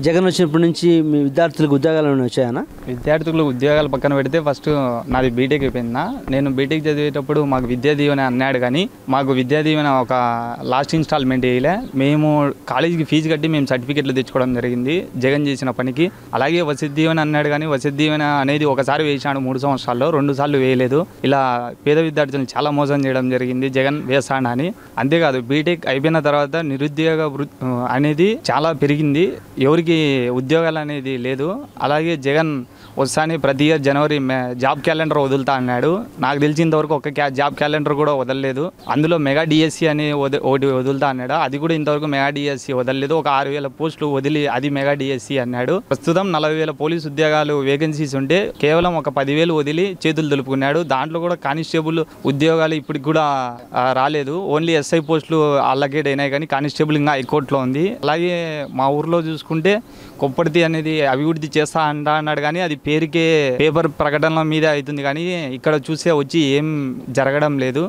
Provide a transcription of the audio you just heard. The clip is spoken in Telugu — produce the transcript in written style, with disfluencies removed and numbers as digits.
జగన్ వచ్చినప్పటి నుంచి మీ విద్యార్థులకు ఉద్యోగాలు ఏమైనా వచ్చాయన్నా? విద్యార్థులకు ఉద్యోగాలు పక్కన పెడితే ఫస్ట్ నాది బీటెక్ అయిపోయిందా. నేను బీటెక్ చదివేటప్పుడు మాకు విద్యా దీవెన అన్నాడు, కానీ మాకు విద్యా దీవెన ఒక లాస్ట్ ఇన్స్టాల్మెంట్ వేయలే. మేము కాలేజీకి ఫీజు కట్టి మేము సర్టిఫికెట్లు తెచ్చుకోవడం జరిగింది జగన్ చేసిన పనికి. అలాగే వసతి దీవెన అన్నాడు, కానీ వసతి దీవెన అనేది ఒకసారి వేసాడు 3 సంవత్సరాల్లో, 2 సార్లు వేయలేదు. ఇలా పేద విద్యార్థులను చాలా మోసం చేయడం జరిగింది జగన్ వేస్తాడు అని. అంతేకాదు బీటెక్ అయిపోయిన తర్వాత నిరుద్యోగ అనేది చాలా పెరిగింది, ఎవరికి ఉద్యోగాలు అనేది లేదు. అలాగే జగన్ వస్తానే ప్రతి ఇయర్ జనవరి జాబ్ క్యాలెండర్ వదులుతా అన్నాడు. నాకు తెలిసినంతవరకు ఒక జాబ్ క్యాలెండర్ కూడా వదలలేదు. అందులో మెగా డిఎస్సి అని ఒకటి వదులుతా అన్నాడు, అది కూడా ఇంతవరకు మెగా డిఎస్సి వదలలేదు. ఒక 6,000 పోస్టులు వదిలి అది మెగా డిఎస్సి అన్నాడు. ప్రస్తుతం 40,000 పోలీసు ఉద్యోగాలు వేకెన్సీస్ ఉంటే కేవలం ఒక 10,000 వదిలి చేతులు దులుపుకున్నాడు. దాంట్లో కూడా కానిస్టేబుల్ ఉద్యోగాలు ఇప్పటికి కూడా రాలేదు. ఓన్లీ ఎస్ఐ పోస్టులు అల్లకేట్ అయినాయి, కానీ కానిస్టేబుల్ ఇంకా హైకోర్టులో ఉంది. అలాగే మా ఊర్లో చూసుకుంటే కొప్పర్తి అనేది అభివృద్ధి చేస్తా అన్నాడు, కానీ అది పేరుకే పేపర్ ప్రకటనల మీద అవుతుంది, కానీ ఇక్కడ చూస్తే వచ్చి ఏం జరగడం లేదు.